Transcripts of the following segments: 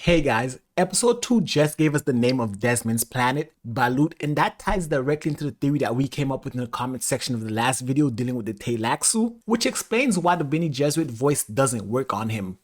Hey guys, episode 2 just gave us the name of Desmond's planet, Balut, and that ties directly into the theory that we came up with in the comment section of the last video dealing with the Teilaxu, which explains why the Bene Gesserit voice doesn't work on him.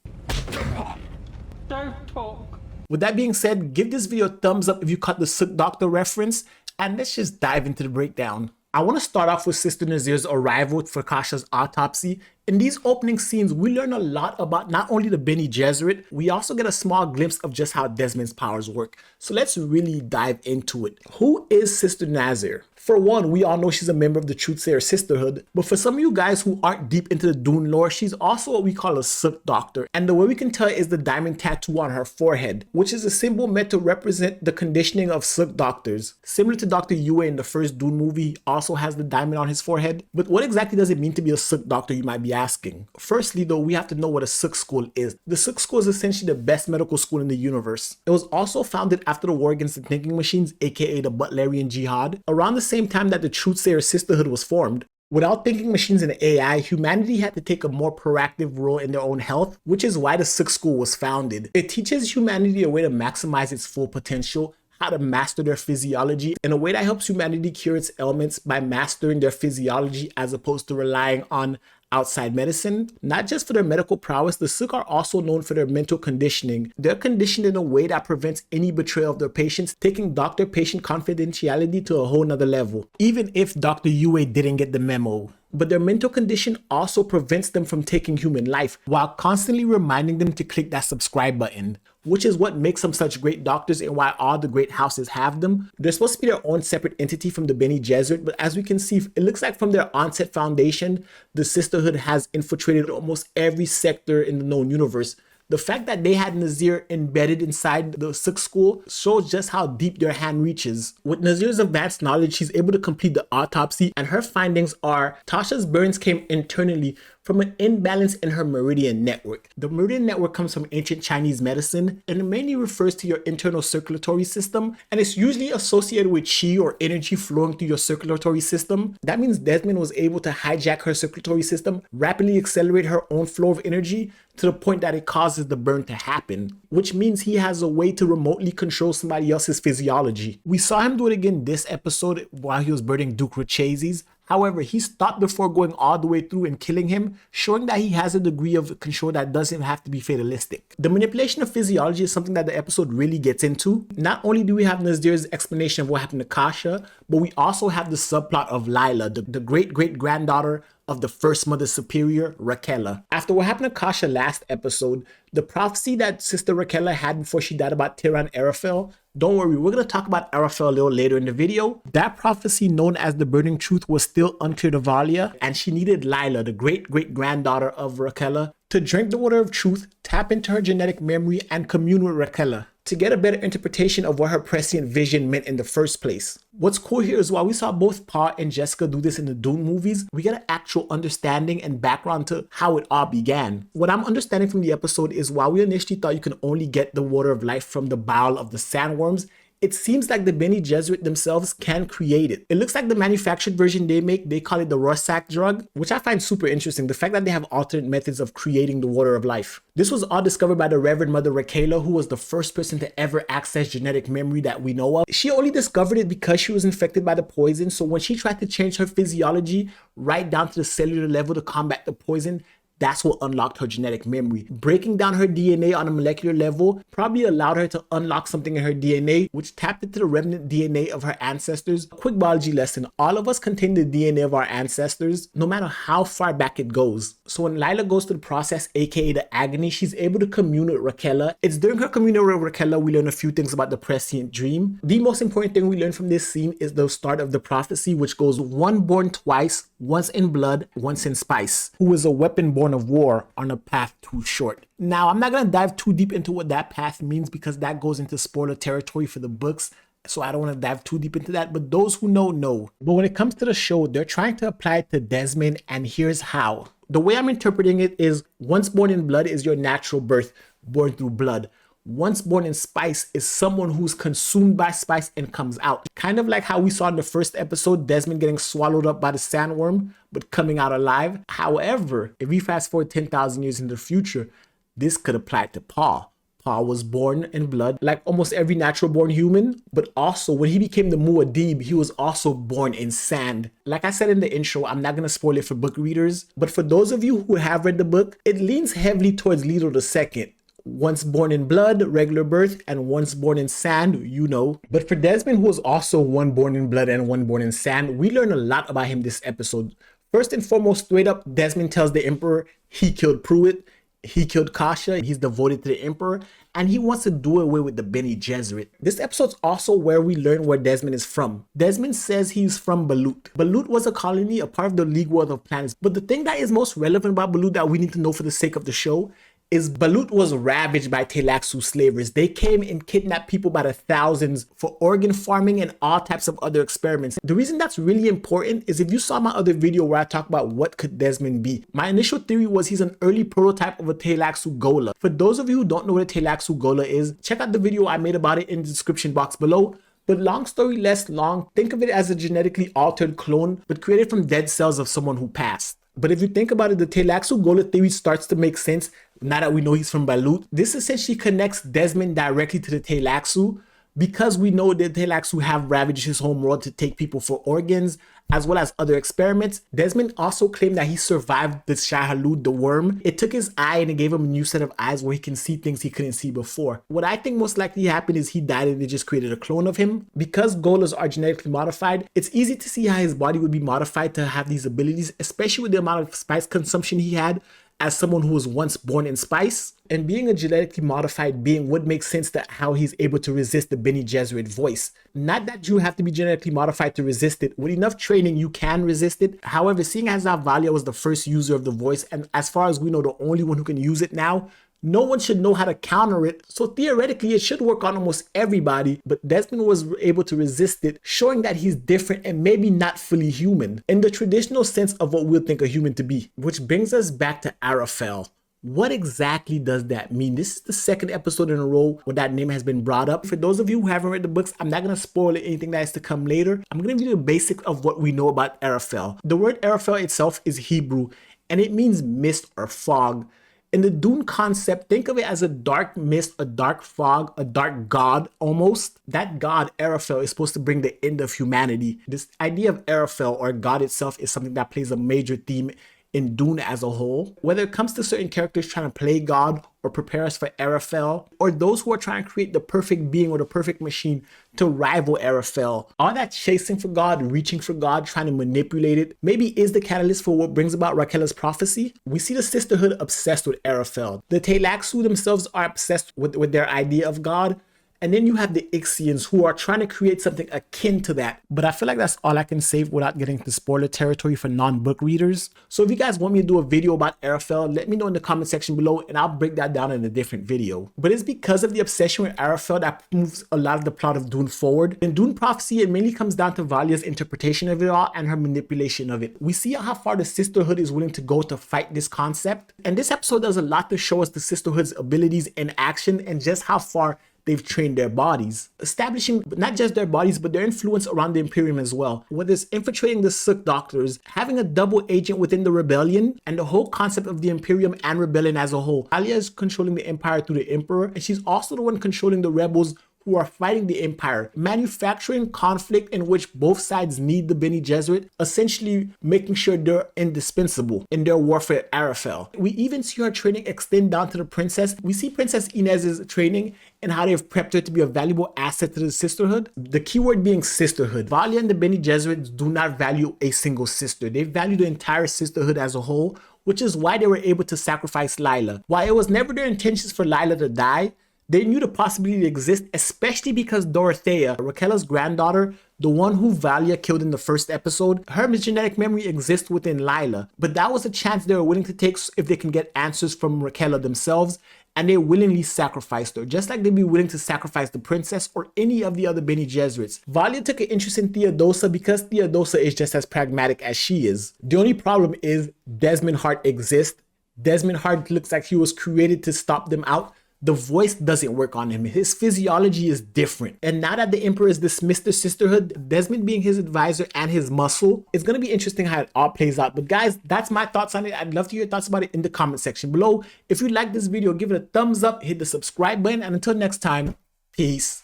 Don't talk. With that being said, give this video a thumbs up if you caught the Suk Doctor reference, and let's just dive into the breakdown. I want to start off with Sister Nazir's arrival for Kasha's autopsy. In these opening scenes, we learn a lot about not only the Bene Gesserit, we also get a small glimpse of just how Desmond's powers work. So let's really dive into it. Who is Sister Nazir? For one, we all know she's a member of the Truthsayer Sisterhood, but for some of you guys who aren't deep into the Dune lore, she's also what we call a Suk Doctor. And the way we can tell is the diamond tattoo on her forehead, which is a symbol meant to represent the conditioning of Suk Doctors. Similar to Dr. Yue in the first Dune movie, he also has the diamond on his forehead. But what exactly does it mean to be a Suk Doctor, you might be asking? Firstly though, we have to know what a Suk school is. The Suk school is essentially the best medical school in the universe. It was also founded after the war against the thinking machines, aka the Butlerian Jihad, around the same time that the Truthsayer Sisterhood was formed. Without thinking machines and AI, humanity had to take a more proactive role in their own health, which is why the Suk school was founded. It teaches humanity a way to maximize its full potential, how to master their physiology in a way that helps humanity cure its ailments by mastering their physiology as opposed to relying on outside medicine. Not just for their medical prowess, the Suk are also known for their mental conditioning. They're conditioned in a way that prevents any betrayal of their patients, taking doctor-patient confidentiality to a whole nother level, even if Dr. Yue didn't get the memo. But their mental condition also prevents them from taking human life, while constantly reminding them to click that subscribe button, which is what makes them such great doctors and why all the great houses have them. They're supposed to be their own separate entity from the Bene Gesserit, but as we can see, it looks like from their onset foundation, the Sisterhood has infiltrated almost every sector in the known universe. The fact that they had Nazir embedded inside the Suk school shows just how deep their hand reaches. With Nazir's advanced knowledge, she's able to complete the autopsy, and her findings are Tasha's burns came internally from an imbalance in her meridian network. The meridian network comes from ancient Chinese medicine, and it mainly refers to your internal circulatory system, and it's usually associated with qi or energy flowing through your circulatory system. That means Desmond was able to hijack her circulatory system, rapidly accelerate her own flow of energy to the point that it causes the burn to happen, which means he has a way to remotely control somebody else's physiology. We saw him do it again this episode while he was burning Duke Racheses. However, he stopped before going all the way through and killing him, showing that he has a degree of control that doesn't have to be fatalistic. The manipulation of physiology is something that the episode really gets into. Not only do we have Nazir's explanation of what happened to Kasha, but we also have the subplot of Lila, the great-great-granddaughter of the First Mother Superior, Raquella. After what happened to Kasha last episode, the prophecy that Sister Raquella had before she died about Tyrann Arafel, don't worry, we're going to talk about Arafel a little later in the video. That prophecy, known as the Burning Truth, was still unclear to Valia, and she needed Lila, the great-great-granddaughter of Raquella, to drink the water of truth, tap into her genetic memory, and commune with Raquella to get a better interpretation of what her prescient vision meant in the first place. What's cool here is while we saw both Paul and Jessica do this in the Dune movies, we get an actual understanding and background to how it all began. What I'm understanding from the episode is while we initially thought you can only get the water of life from the bowel of the sandworms, it seems like the Bene Gesserit themselves can create it. It looks like the manufactured version they make, they call it the Rorschach drug, which I find super interesting, the fact that they have alternate methods of creating the water of life. This was all discovered by the Reverend Mother Raquella, who was the first person to ever access genetic memory that we know of. She only discovered it because she was infected by the poison, so when she tried to change her physiology right down to the cellular level to combat the poison, that's what unlocked her genetic memory. Breaking down her DNA on a molecular level probably allowed her to unlock something in her DNA, which tapped into the remnant DNA of her ancestors. A quick biology lesson, all of us contain the DNA of our ancestors, no matter how far back it goes. So when Lila goes through the process, aka the agony, she's able to commune with Raquella. It's during her communion with Raquella we learn a few things about the prescient dream. The most important thing we learn from this scene is the start of the prophecy, which goes one born twice, once in blood, once in spice, who is a weapon born of war on a path too short. Now, I'm not going to dive too deep into what that path means because that goes into spoiler territory for the books, so I don't want to dive too deep into that, but those who know. But when it comes to the show, they're trying to apply it to Desmond, and here's how. The way I'm interpreting it is once born in blood is your natural birth, born through blood. Once born in spice is someone who's consumed by spice and comes out. Kind of like how we saw in the first episode, Desmond getting swallowed up by the sandworm, but coming out alive. However, if we fast forward 10,000 years in the future, this could apply to Paul. grandpa was born in blood, like almost every natural born human, but also when he became the Muad'Dib, he was also born in sand. Like I said in the intro, I'm not gonna spoil it for book readers, but for those of you who have read the book, it leans heavily towards Lila II. Once born in blood, regular birth, and once born in sand, you know. But for Desmond, who was also one born in blood and one born in sand, we learn a lot about him this episode. First and foremost, straight up, Desmond tells the Emperor he killed Pruitt, he killed Kasha, he's devoted to the Emperor, and he wants to do away with the Bene Gesserit. This episode's also where we learn where Desmond is from. Desmond says he's from Balut. Balut was a colony, a part of the League World of Planets. But the thing that is most relevant about Balut that we need to know for the sake of the show is Balut was ravaged by Tleilaxu slavers. They came and kidnapped people by the thousands for organ farming and all types of other experiments. The reason that's really important is if you saw my other video where I talk about what could Desmond be, my initial theory was he's an early prototype of a Tleilaxu Gola. For those of you who don't know what a Tleilaxu Gola is, check out the video I made about it in the description box below. But long story less long, think of it as a genetically altered clone, but created from dead cells of someone who passed. But if you think about it, the Tleilaxu Gola theory starts to make sense now that we know he's from Balut. This essentially connects Desmond directly to the Tleilaxu because we know that Tleilaxu have ravaged his home world to take people for organs as well as other experiments. Desmond also claimed that he survived the Shai-Hulud, the worm. It took his eye and it gave him a new set of eyes where he can see things he couldn't see before. What I think most likely happened is he died and they just created a clone of him. Because Golas are genetically modified, it's easy to see how his body would be modified to have these abilities, especially with the amount of spice consumption he had as someone who was once born in spice. And being a genetically modified being would make sense to how he's able to resist the Bene Gesserit voice. Not that you have to be genetically modified to resist it. With enough training, you can resist it. However, seeing as Valia was the first user of the voice, and as far as we know, the only one who can use it now, no one should know how to counter it. So theoretically, it should work on almost everybody, but Desmond was able to resist it, showing that he's different and maybe not fully human in the traditional sense of what we'll think a human to be. Which brings us back to Arafel. What exactly does that mean? This is the second episode in a row where that name has been brought up. For those of you who haven't read the books, I'm not going to spoil anything that is to come later. I'm going to give you the basic of what we know about Arafel. The word Arafel itself is Hebrew, and it means mist or fog. In the Dune concept, think of it as a dark mist, a dark fog, a dark god almost. That god, Arafel, is supposed to bring the end of humanity. This idea of Arafel or God itself is something that plays a major theme in Dune as a whole. Whether it comes to certain characters trying to play God or prepare us for Arafel, or those who are trying to create the perfect being or the perfect machine to rival Arafel, all that chasing for God, reaching for God, trying to manipulate it, maybe is the catalyst for what brings about Raquel's prophecy. We see the sisterhood obsessed with Arafel. The Tleilaxu themselves are obsessed with their idea of God. And then you have the Ixians who are trying to create something akin to that. But I feel like that's all I can say without getting to spoiler territory for non-book readers. So if you guys want me to do a video about Arafel, let me know in the comment section below and I'll break that down in a different video. But it's because of the obsession with Arafel that moves a lot of the plot of Dune forward. In Dune Prophecy, it mainly comes down to Valia's interpretation of it all and her manipulation of it. We see how far the sisterhood is willing to go to fight this concept. And this episode does a lot to show us the sisterhood's abilities in action and just how far they've trained their bodies, establishing not just their bodies, but their influence around the Imperium as well. Whether it's infiltrating the Suk Doctors, having a double agent within the rebellion, and the whole concept of the Imperium and rebellion as a whole. Alia is controlling the Empire through the Emperor, and she's also the one controlling the rebels who are fighting the Empire, manufacturing conflict in which both sides need the Bene Gesserit, essentially making sure they're indispensable in their warfare at Arafel. We even see her training extend down to the princess. We see Princess Inez's training and how they've prepped her to be a valuable asset to the sisterhood. The keyword being sisterhood. Valia and the Bene Gesserits do not value a single sister. They value the entire sisterhood as a whole, which is why they were able to sacrifice Lila. While it was never their intentions for Lila to die, they knew the possibility exists, especially because Dorothea, Raquel's granddaughter, the one who Valia killed in the first episode, her genetic memory exists within Lila. But that was a chance they were willing to take if they can get answers from Raquel themselves, and they willingly sacrificed her, just like they'd be willing to sacrifice the princess or any of the other Bene Gesserits. Valia took an interest in Theodosa because Theodosa is just as pragmatic as she is. The only problem is Desmond Hart exists. Desmond Hart looks like he was created to stop them out. the voice doesn't work on him. His physiology is different. And now that the Emperor has dismissed the sisterhood, Desmond being his advisor and his muscle, it's going to be interesting how it all plays out. But guys, that's my thoughts on it. I'd love to hear your thoughts about it in the comment section below. If you like this video, give it a thumbs up, hit the subscribe button, and until next time, peace.